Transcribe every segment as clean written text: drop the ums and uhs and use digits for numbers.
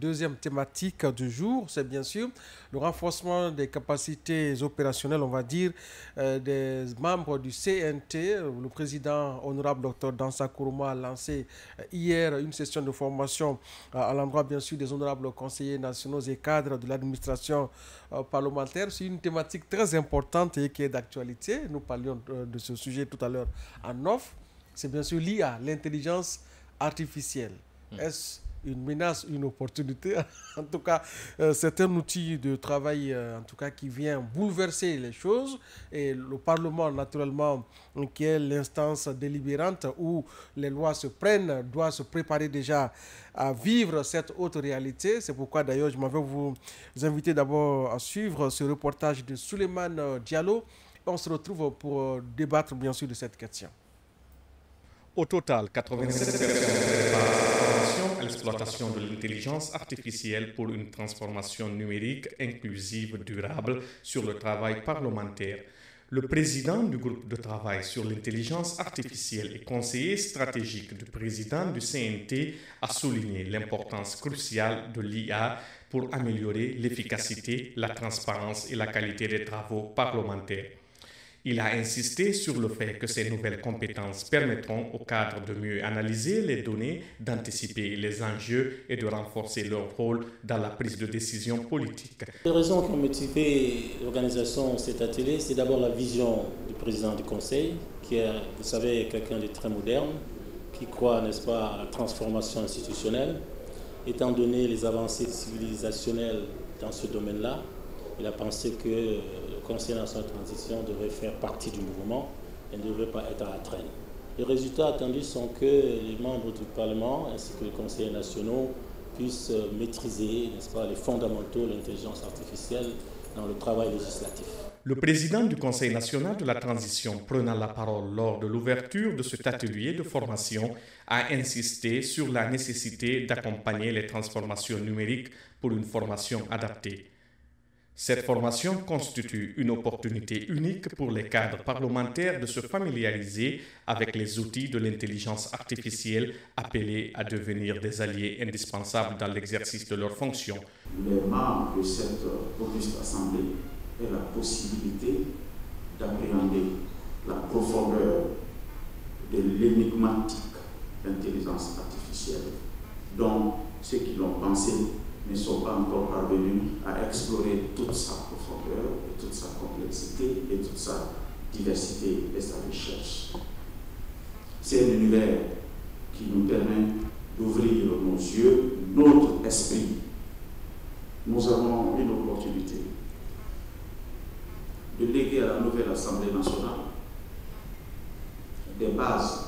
deuxième thématique du jour, c'est bien sûr le renforcement des capacités opérationnelles, on va dire, des membres du CNT. Le président honorable Dr Dansa Kourouma a lancé hier une session de formation à l'endroit, bien sûr, des honorables conseillers nationaux et cadres de l'administration parlementaire. C'est une thématique très importante et qui est d'actualité. Nous parlions de ce sujet tout à l'heure en off. C'est bien sûr l'IA, l'intelligence artificielle. Est-ce une menace, une opportunité? En tout cas, c'est un outil de travail en tout cas, qui vient bouleverser les choses. Et le Parlement, naturellement, qui est l'instance délibérante où les lois se prennent, doit se préparer déjà à vivre cette autre réalité. C'est pourquoi, d'ailleurs, je m'avais vous inviter d'abord à suivre ce reportage de Souleymane Diallo. On se retrouve pour débattre, bien sûr, de cette question. Au total, 87 personnes préparent cette formation à l'exploitation de l'intelligence artificielle pour une transformation numérique inclusive durable sur le travail parlementaire. Le président du groupe de travail sur l'intelligence artificielle et conseiller stratégique du président du CNT a souligné l'importance cruciale de l'IA pour améliorer l'efficacité, la transparence et la qualité des travaux parlementaires. Il a insisté sur le fait que ces nouvelles compétences permettront aux cadres de mieux analyser les données, d'anticiper les enjeux et de renforcer leur rôle dans la prise de décision politique. Les raisons qui ont motivé l'organisation de cet atelier, c'est d'abord la vision du président du Conseil, qui est, vous savez, quelqu'un de très moderne, qui croit, n'est-ce pas, à la transformation institutionnelle. Étant donné les avancées civilisationnelles dans ce domaine-là, il a pensé que le Conseil national de transition devrait faire partie du mouvement et ne devrait pas être à la traîne. Les résultats attendus sont que les membres du Parlement ainsi que les conseillers nationaux puissent maîtriser, n'est-ce pas, les fondamentaux de l'intelligence artificielle dans le travail législatif. Le président du Conseil national de la transition, prenant la parole lors de l'ouverture de cet atelier de formation, a insisté sur la nécessité d'accompagner les transformations numériques pour une formation adaptée. Cette formation constitue une opportunité unique pour les cadres parlementaires de se familiariser avec les outils de l'intelligence artificielle appelés à devenir des alliés indispensables dans l'exercice de leurs fonctions. Les membres de cette auguste assemblée aient la possibilité d'appréhender la profondeur de l'énigmatique intelligence artificielle dont ceux qui l'ont pensé ne sont pas encore parvenus à explorer toute sa profondeur, et toute sa complexité et toute sa diversité et sa recherche. C'est un univers qui nous permet d'ouvrir nos yeux, notre esprit. Nous avons une opportunité de léguer à la nouvelle Assemblée nationale des bases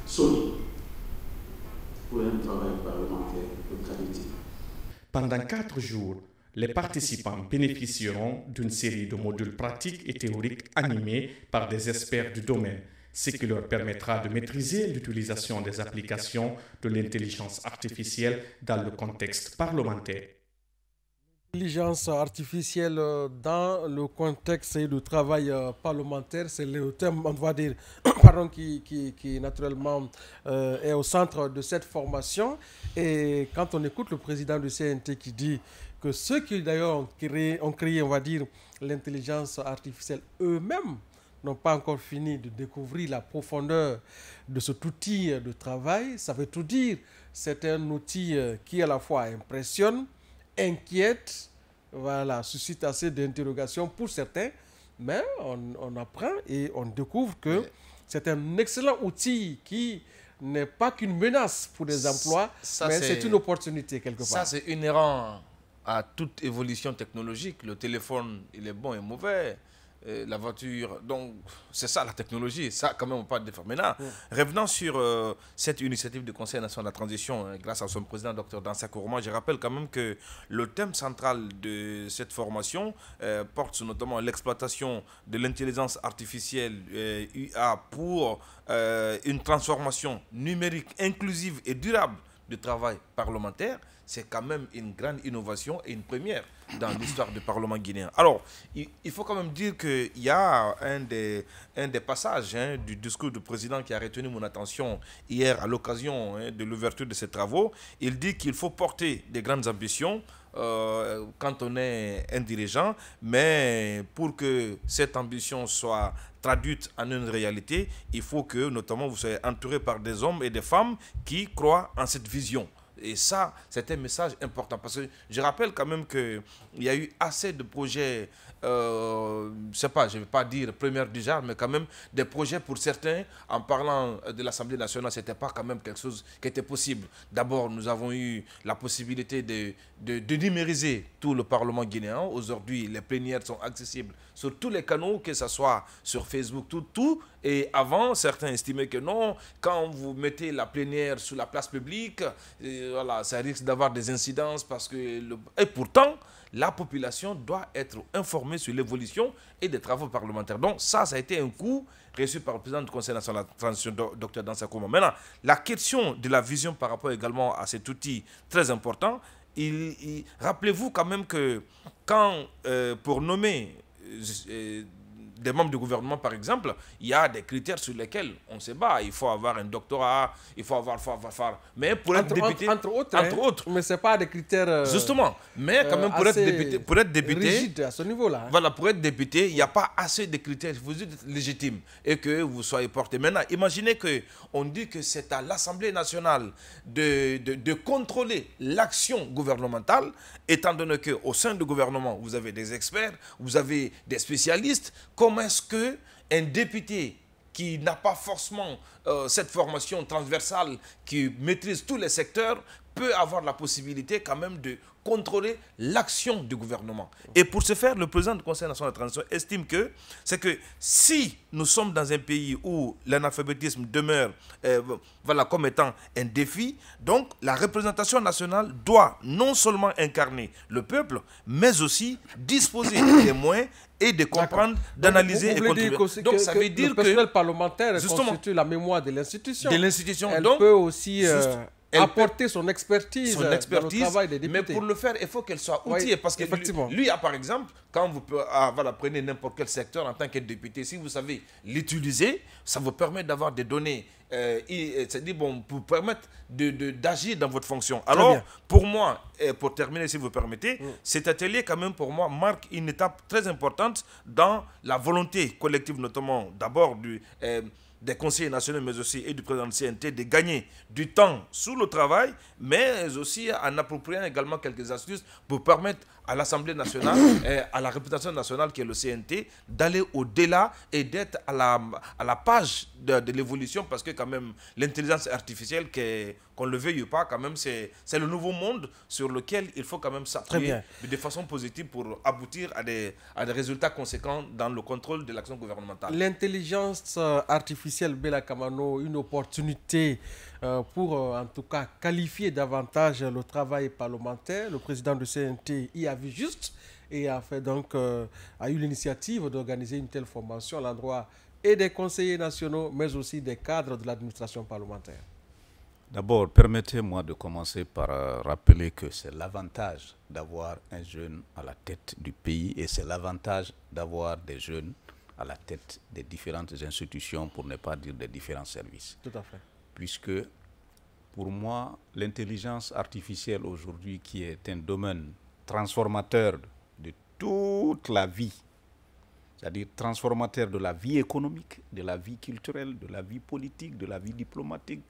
solides pour un travail parlementaire de qualité. Pendant 4 jours, les participants bénéficieront d'une série de modules pratiques et théoriques animés par des experts du domaine, ce qui leur permettra de maîtriser l'utilisation des applications de l'intelligence artificielle dans le contexte parlementaire. L'intelligence artificielle dans le contexte du travail parlementaire, c'est le thème, on va dire, pardon, qui naturellement est au centre de cette formation. Et quand on écoute le président du CNT qui dit que ceux qui d'ailleurs ont créé, on va dire, l'intelligence artificielle eux-mêmes n'ont pas encore fini de découvrir la profondeur de cet outil de travail, ça veut tout dire. C'est un outil qui à la fois impressionne, inquiète, voilà, suscite assez d'interrogations pour certains, mais on apprend et on découvre que c'est un excellent outil qui n'est pas qu'une menace pour les emplois, mais c'est une opportunité quelque part. Ça, c'est inhérent à toute évolution technologique. Le téléphone, il est bon et mauvais. La voiture, donc c'est ça la technologie, ça quand même on parle de faire. Maintenant, revenons sur cette initiative du Conseil national de la transition grâce à son président Dr Dansa Kourouma. Je rappelle quand même que le thème central de cette formation porte sur notamment l'exploitation de l'intelligence artificielle IA pour une transformation numérique inclusive et durable du travail parlementaire, c'est quand même une grande innovation et une première dans l'histoire du Parlement guinéen. Alors, il faut quand même dire qu'il y a un des passages du discours du président qui a retenu mon attention hier à l'occasion de l'ouverture de ces travaux. Il dit qu'il faut porter des grandes ambitions quand on est un dirigeant, mais pour que cette ambition soit traduite en une réalité, il faut que notamment vous soyez entouré par des hommes et des femmes qui croient en cette vision. Et ça, c'est un message important. Parce que je rappelle quand même qu'il y a eu assez de projets, je ne sais pas, je ne vais pas dire première du genre, mais quand même des projets pour certains, en parlant de l'Assemblée nationale, ce n'était pas quand même quelque chose qui était possible. D'abord, nous avons eu la possibilité de numériser tout le Parlement guinéen. Aujourd'hui, les plénières sont accessibles sur tous les canaux, que ce soit sur Facebook, tout. Et avant, certains estimaient que non, quand vous mettez la plénière sur la place publique, voilà, ça risque d'avoir des incidences parce que... Et pourtant, la population doit être informée sur l'évolution et des travaux parlementaires. Donc ça a été un coup reçu par le président du Conseil national de la transition, Dr Dansa Kourma. Maintenant, la question de la vision par rapport également à cet outil très important, rappelez-vous quand même que quand, pour nommer des membres du gouvernement, par exemple, il y a des critères sur lesquels on se bat. Il faut avoir un doctorat, il faut avoir... Mais pour être député... Entre autres. Mais ce n'est pas des critères... Justement. Mais quand même, pour être député... rigide à ce niveau-là. Voilà, pour être député, il n'y a pas assez de critères. Vous êtes légitime et que vous soyez porté. Maintenant, imaginez qu'on dit que c'est à l'Assemblée nationale de contrôler l'action gouvernementale, étant donné qu'au sein du gouvernement, vous avez des experts, vous avez des spécialistes. Comment est-ce qu'un député qui n'a pas forcément cette formation transversale, qui maîtrise tous les secteurs, peut avoir la possibilité quand même de contrôler l'action du gouvernement? Et pour ce faire, le président du Conseil national de la transition estime que c'est que si nous sommes dans un pays où l'analphabétisme demeure voilà, comme étant un défi, donc la représentation nationale doit non seulement incarner le peuple, mais aussi disposer des moyens et de comprendre, d'analyser et contribuer. Donc ça veut dire que le personnel parlementaire constitue la mémoire de l'institution. Elle donc, peut aussi... apporter son expertise dans le travail des députés. Mais pour le faire, il faut qu'elle soit outillée. Oui, parce que lui, par exemple, quand vous prenez n'importe quel secteur en tant que député, si vous savez l'utiliser, ça vous permet d'avoir des données, pour permettre d'agir dans votre fonction. Alors, pour moi, pour terminer, si vous permettez, cet atelier, quand même, pour moi, marque une étape très importante dans la volonté collective, notamment d'abord des conseillers nationaux, mais aussi et du président de CNT, de gagner du temps sous le travail, mais aussi en appropriant également quelques astuces pour permettre à l'Assemblée nationale, à la représentation nationale qui est le CNT, d'aller au-delà et d'être à la page de l'évolution, parce que quand même l'intelligence artificielle, qu'on le veuille ou pas, quand même c'est le nouveau monde sur lequel il faut quand même s'appuyer de façon positive pour aboutir à des résultats conséquents dans le contrôle de l'action gouvernementale. L'intelligence artificielle, Bella Kamano, une opportunité pour en tout cas qualifier davantage le travail parlementaire. Le président du CNT y a vu juste et a eu l'initiative d'organiser une telle formation à l'endroit et des conseillers nationaux, mais aussi des cadres de l'administration parlementaire. D'abord, permettez-moi de commencer par rappeler que c'est l'avantage d'avoir un jeune à la tête du pays et c'est l'avantage d'avoir des jeunes à la tête des différentes institutions, pour ne pas dire des différents services. Tout à fait. Puisque, pour moi, l'intelligence artificielle aujourd'hui, qui est un domaine transformateur de toute la vie, c'est-à-dire transformateur de la vie économique, de la vie culturelle, de la vie politique, de la vie diplomatique,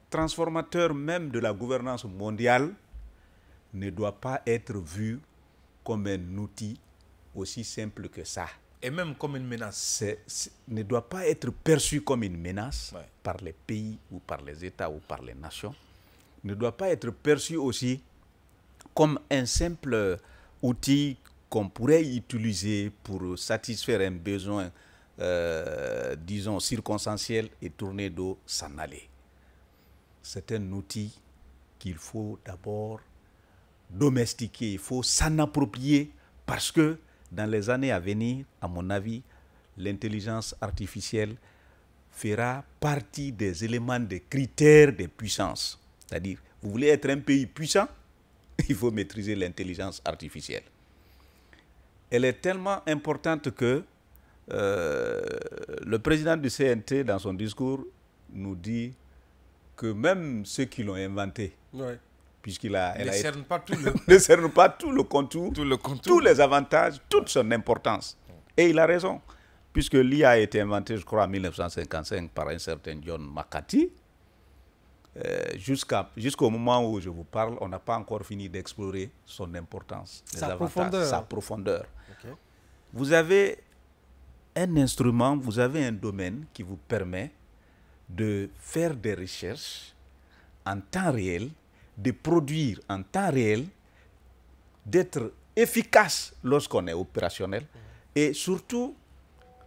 transformateur même de la gouvernance mondiale, ne doit pas être vu comme un outil aussi simple que ça. Et même comme une menace. Ne doit pas être perçu comme une menace par les pays ou par les États ou par les nations. Ne doit pas être perçu aussi comme un simple outil qu'on pourrait utiliser pour satisfaire un besoin, disons, circonstanciel et tourner dos, s'en aller. C'est un outil qu'il faut d'abord domestiquer, il faut s'en approprier parce que dans les années à venir, à mon avis, l'intelligence artificielle fera partie des éléments, des critères de puissance. C'est-à-dire, Vous voulez être un pays puissant, il faut maîtriser l'intelligence artificielle. Elle est tellement importante que le président du CNT, dans son discours, nous dit que même ceux qui l'ont inventé, puisqu'il a... Ne cerne pas tout le... ne cerne pas tout le contour, contour, tous les avantages, toute son importance. Et il a raison, puisque l'IA a été inventé, je crois, en 1955 par un certain John McCarthy. Jusqu'au moment où je vous parle, on n'a pas encore fini d'explorer son importance, sa profondeur. Okay. Vous avez un instrument, vous avez un domaine qui vous permet de faire des recherches en temps réel, de produire en temps réel, d'être efficace lorsqu'on est opérationnel. Et surtout,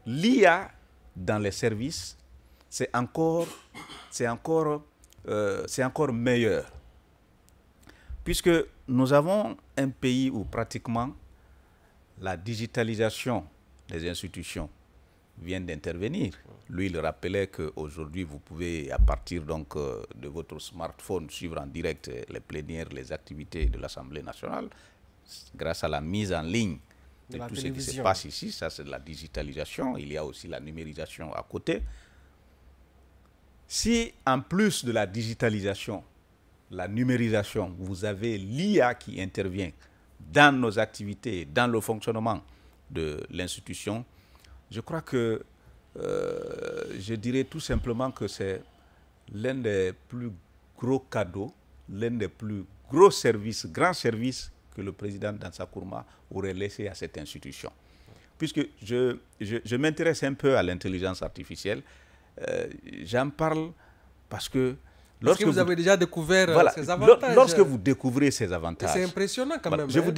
l'IA dans les services, c'est encore meilleur. Puisque nous avons un pays où pratiquement la digitalisation des institutions vient d'intervenir. Lui, il rappelait qu'aujourd'hui, vous pouvez, à partir donc, de votre smartphone, suivre en direct les plénières, les activités de l'Assemblée nationale, grâce à la mise en ligne de tout ce qui se passe ici. Ça, c'est de la digitalisation. Il y a aussi la numérisation à côté. Si, en plus de la digitalisation, la numérisation, vous avez l'IA qui intervient dans nos activités, dans le fonctionnement de l'institution, je crois que je dirais tout simplement que c'est l'un des plus gros cadeaux, l'un des plus gros services, grands services que le président Dansa Kourma aurait laissé à cette institution. Puisque je m'intéresse un peu à l'intelligence artificielle, j'en parle parce que lorsque vous avez déjà découvert ces avantages. Lorsque vous découvrez ces avantages. C'est impressionnant quand même. Je vous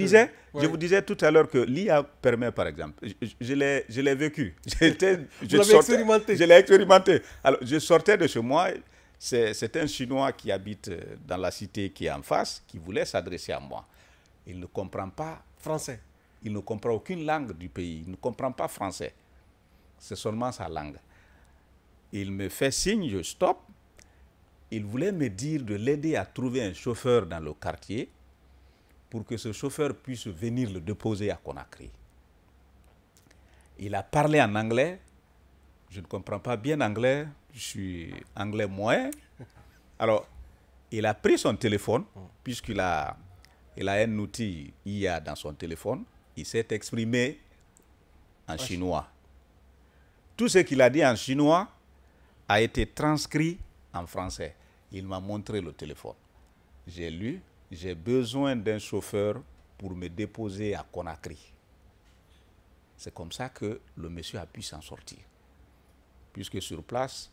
disais tout à l'heure que l'IA permet, par exemple, je l'ai vécu. Je l'ai expérimenté. Alors, je sortais de chez moi, c'est un Chinois qui habite dans la cité qui est en face, qui voulait s'adresser à moi. Il ne comprend pas français. Il ne comprend aucune langue du pays. Il ne comprend pas français. C'est seulement sa langue. Il me fait signe, je stoppe. Il voulait me dire de l'aider à trouver un chauffeur dans le quartier pour que ce chauffeur puisse venir le déposer à Conakry. Il a parlé en anglais. Je ne comprends pas bien anglais. Je suis anglais moyen. Alors, il a pris son téléphone, puisqu'il a un outil IA dans son téléphone. Il s'est exprimé en chinois. Tout ce qu'il a dit en chinois a été transcrit en français. Il m'a montré le téléphone. J'ai lu, j'ai besoin d'un chauffeur pour me déposer à Conakry. C'est comme ça que le monsieur a pu s'en sortir. Puisque sur place,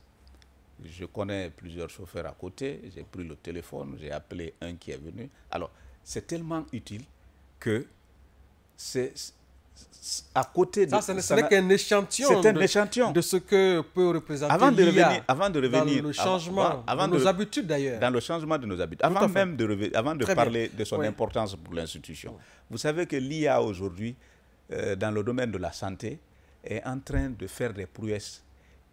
je connais plusieurs chauffeurs à côté, j'ai pris le téléphone, j'ai appelé un qui est venu. Alors, c'est tellement utile que c'est à côté de... Ce n'est qu'un échantillon, de ce que peut représenter l'IA dans le changement de nos habitudes d'ailleurs. Dans le changement de nos habitudes. Avant de parler de son importance pour l'institution. Vous savez que l'IA aujourd'hui, dans le domaine de la santé, est en train de faire des prouesses.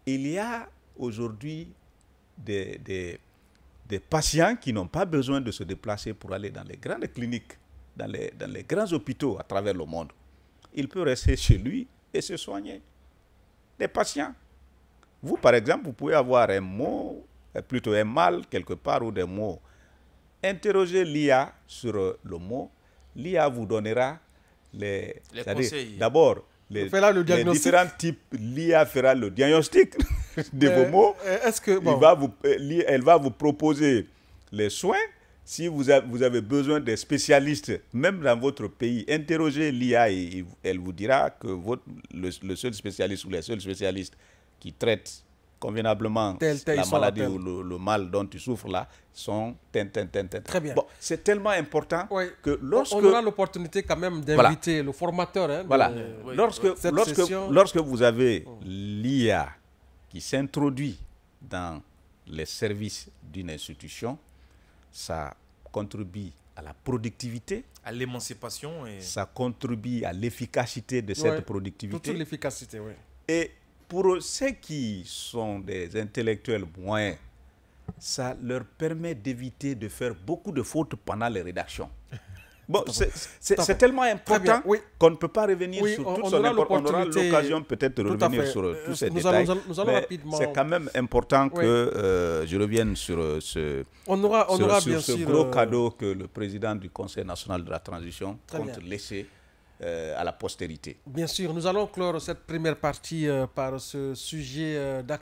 Il y a aujourd'hui des patients qui n'ont pas besoin de se déplacer pour aller dans les grandes cliniques, dans les grands hôpitaux à travers le monde. Il peut rester chez lui et se soigner. Des patients. Vous, par exemple, vous pouvez avoir un mot, plutôt un mal quelque part ou des mots. Interrogez l'IA sur le mot. L'IA vous donnera les conseils. D'abord, les différents types. L'IA fera le diagnostic de vos mots. Elle va vous proposer les soins. Si vous avez besoin des spécialistes, même dans votre pays, interrogez l'IA et elle vous dira que le seul spécialiste ou les seuls spécialistes qui traitent convenablement la maladie ou le mal dont tu souffres là sont Très bien. Bon, c'est tellement important que lorsque... On aura l'opportunité quand même d'inviter le formateur. Lorsque vous avez l'IA qui s'introduit dans les services d'une institution, ça contribue à la productivité, à l'émancipation. Ça contribue à l'efficacité de cette productivité. Toute l'efficacité, oui. Et pour ceux qui sont des intellectuels moyens, ça leur permet d'éviter de faire beaucoup de fautes pendant les rédactions. Bon, c'est tellement important qu'on ne peut pas revenir sur toute son importance. On aura l'occasion peut-être de revenir sur tous ces détails. Nous allons rapidement. C'est quand même important que je revienne sur ce gros cadeau que le président du Conseil national de la transition compte laisser à la postérité. Bien sûr, nous allons clore cette première partie par ce sujet d'actualité.